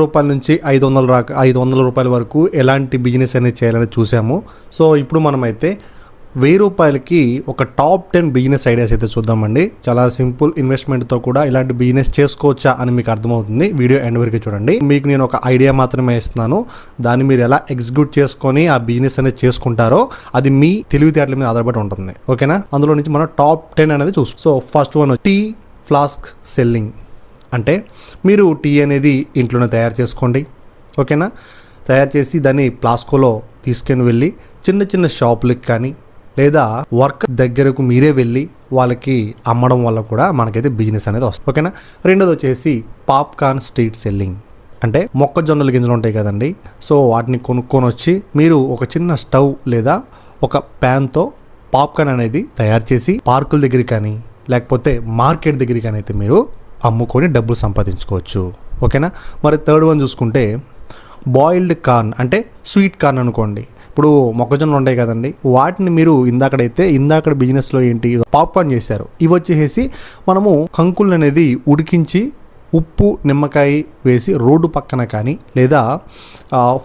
రూపాయల నుంచి 500 రూపాయల వరకు ఎలాంటి బిజినెస్ అనేది చేయాలని చూసాము. సో ఇప్పుడు మనమైతే రూపాయలకి ఒక టాప్ 10 బిజినెస్ ఐడియాస్ అయితే చూద్దామండి. చాలా సింపుల్ ఇన్వెస్ట్మెంట్తో కూడా ఇలాంటి బిజినెస్ చేసుకోవచ్చా అని మీకు అర్థమవుతుంది. వీడియో ఎండ్ వరకు చూడండి. మీకు నేను ఒక ఐడియా మాత్రమే ఇస్తున్నాను. దాన్ని మీరు ఎలా ఎగ్జిక్యూట్ చేసుకొని ఆ బిజినెస్ అనేది చేసుకుంటారో అది మీ తెలివితేటల మీద ఆధారపడి ఉంటుంది. ఓకేనా? అందులో నుంచి మనం టాప్ 10 అనేది చూస్తాం. So first one tea flask selling. అంటే మీరు టీ అనేది ఇంట్లోనే తయారు చేసుకోండి. ఓకేనా? తయారు చేసి దాన్ని ప్లాస్కోలో తీసుకొని వెళ్ళి చిన్న చిన్న షాపులకి కానీ లేదా వర్క్ దగ్గరకు మీరే వెళ్ళి వాళ్ళకి అమ్మడం వల్ల కూడా మనకైతే బిజినెస్ అనేది వస్తుంది. ఓకేనా? రెండోది వచ్చేసి పాప్కార్న్ స్ట్రీట్ సెల్లింగ్. అంటే మొక్కజొన్నల గింజలు ఉంటాయి కదండి. సో వాటిని కొనుక్కొని వచ్చి మీరు ఒక చిన్న స్టవ్ లేదా ఒక ప్యాన్తో పాప్కార్న్ అనేది తయారు చేసి పార్కుల దగ్గర కానీ లేకపోతే మార్కెట్ దగ్గర కానీ అయితే మీరు అమ్ముకొని డబ్బులు సంపాదించుకోవచ్చు. ఓకేనా? మరి థర్డ్ వన్ చూసుకుంటే బాయిల్డ్ కార్న్. అంటే స్వీట్ కార్న్ అనుకోండి. ఇప్పుడు మొక్కజొన్నలు ఉంటాయి కదండి, వాటిని మీరు ఇందాక బిజినెస్లో ఏంటి పాప్కార్న్ చేశారు. ఇవి వచ్చేసి మనము కంకులు అనేది ఉడికించి ఉప్పు నిమ్మకాయ వేసి రోడ్డు పక్కన కానీ లేదా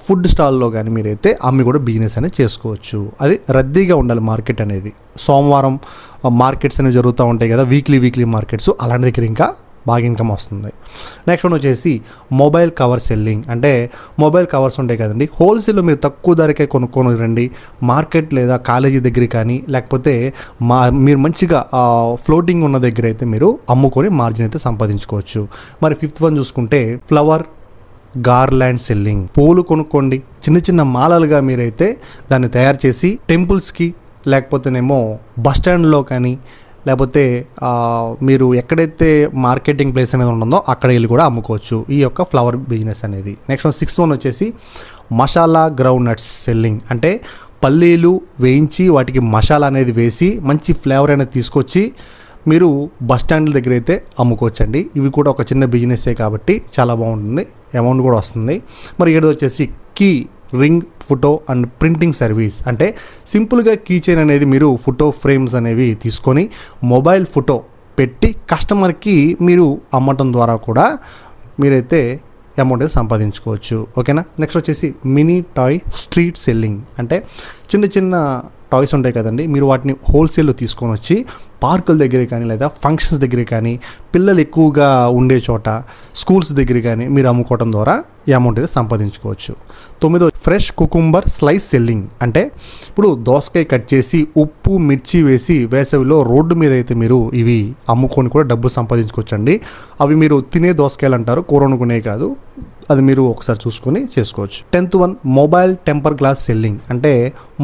ఫుడ్ స్టాల్లో కానీ మీరైతే అమ్మి కూడా బిజినెస్ అనేది చేసుకోవచ్చు. అది రద్దీగా ఉండాలి మార్కెట్ అనేది. సోమవారం మార్కెట్స్ అనేవి జరుగుతూ ఉంటాయి కదా, వీక్లీ మార్కెట్స్. అలాంటి దగ్గర ఇంకా బాగా ఇన్కమ్ వస్తుంది. నెక్స్ట్ వన్ వచ్చేసి మొబైల్ కవర్ సెల్లింగ్. అంటే మొబైల్ కవర్స్ ఉంటాయి కదండి, హోల్సేల్లో మీరు తక్కువ ధరకే కొనుక్కొని రండి. మార్కెట్ లేదా కాలేజీ దగ్గర కానీ లేకపోతే మీరు మంచిగా ఫ్లోటింగ్ ఉన్న దగ్గర అయితే మీరు అమ్ముకొని మార్జిన్ అయితే సంపాదించుకోవచ్చు. మరి ఫిఫ్త్ వన్ చూసుకుంటే ఫ్లవర్ గార్లాండ్ సెల్లింగ్. పూలు కొనుక్కోండి, చిన్న చిన్న మాలలుగా మీరైతే దాన్ని తయారు చేసి టెంపుల్స్కి లేకపోతేనేమో బస్ స్టాండ్లో కానీ లేకపోతే మీరు ఎక్కడైతే మార్కెటింగ్ ప్లేస్ అనేది ఉంటుందో అక్కడ వెళ్ళి కూడా అమ్ముకోవచ్చు ఈ యొక్క ఫ్లవర్ బిజినెస్ అనేది. నెక్స్ట్ సిక్స్త్ వన్ వచ్చేసి మసాలా గ్రౌండ్ నట్స్ సెల్లింగ్. అంటే పల్లీలు వేయించి వాటికి మసాలా అనేది వేసి మంచి ఫ్లేవర్ అనేది తీసుకొచ్చి మీరు బస్ స్టాండ్ల దగ్గర అయితే అమ్ముకోవచ్చండి. ఇవి కూడా ఒక చిన్న బిజినెస్సే కాబట్టి చాలా బాగుంటుంది, అమౌంట్ కూడా వస్తుంది. మరి ఏడు వచ్చేసి key ring photo and printing service. అంటే సింపుల్గా కీ చైన్ అనేది మీరు ఫోటో ఫ్రేమ్స్ అనేవి తీసుకొని మొబైల్ ఫోటో పెట్టి కస్టమర్కి మీరు అమ్మటం ద్వారా కూడా మీరైతే అమౌంట్ అయితే సంపాదించుకోవచ్చు. ఓకేనా? నెక్స్ట్ వచ్చేసి మినీ టాయ్ స్ట్రీట్ సెల్లింగ్. అంటే చిన్న చిన్న టాయ్స్ ఉంటాయి కదండి, మీరు వాటిని హోల్సేల్లో తీసుకొని వచ్చి పార్కుల దగ్గర కానీ లేదా ఫంక్షన్స్ దగ్గర కానీ పిల్లలు ఎక్కువగా ఉండే చోట స్కూల్స్ దగ్గర కానీ మీరు అమ్ముకోవడం ద్వారా ఈ అమౌంట్ అయితే సంపాదించుకోవచ్చు. 9 ఫ్రెష్ కుకుంబర్ స్లైస్ సెల్లింగ్. అంటే ఇప్పుడు దోసకాయ కట్ చేసి ఉప్పు మిర్చి వేసి వేసవిలో రోడ్డు మీద అయితే మీరు ఇవి అమ్ముకొని కూడా డబ్బులు సంపాదించుకోవచ్చు అండి. అవి మీరు తినే దోసకాయలు అంటారు, కూర వండుకునే కాదు. అది మీరు ఒకసారి చూసుకొని చేసుకోవచ్చు. 10th one mobile temper glass selling. అంటే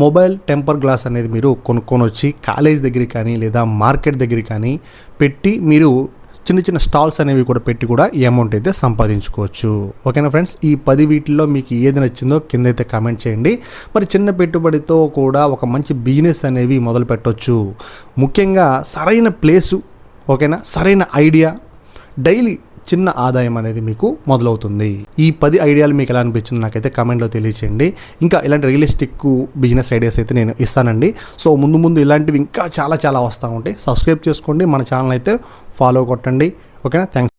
మొబైల్ టెంపర్ గ్లాస్ అనేది మీరు కొనుక్కొని వచ్చి కాలేజ్ దగ్గర కానీ లేదా మార్కెట్ దగ్గర కానీ పెట్టి మీరు చిన్న చిన్న స్టాల్స్ అనేవి కూడా పెట్టి కూడా ఈ అమౌంట్ అయితే సంపాదించుకోవచ్చు. ఓకేనా ఫ్రెండ్స్? ఈ 10 వీటిల్లో మీకు ఏది నచ్చిందో కింద అయితే కామెంట్ చేయండి. మరి చిన్న పెట్టుబడితో కూడా ఒక మంచి బిజినెస్ అనేవి మొదలు పెట్టవచ్చు. ముఖ్యంగా సరైన ప్లేసు, ఓకేనా, సరైన ఐడియా, డైలీ చిన్న ఆదాయం అనేది మీకు మొదలవుతుంది. ఈ 10 ఐడియాలు మీకు ఎలా అనిపించింది నాకైతే కామెంట్లో తెలియచేయండి. ఇంకా ఇలాంటి రియలిస్టిక్ బిజినెస్ ఐడియాస్ అయితే నేను ఇస్తానండి. సో ముందు ఇలాంటివి ఇంకా చాలా వస్తూ ఉంటాయి. సబ్స్క్రైబ్ చేసుకోండి, మన ఛానల్ అయితే ఫాలో కొట్టండి. ఓకేనా? థ్యాంక్స్.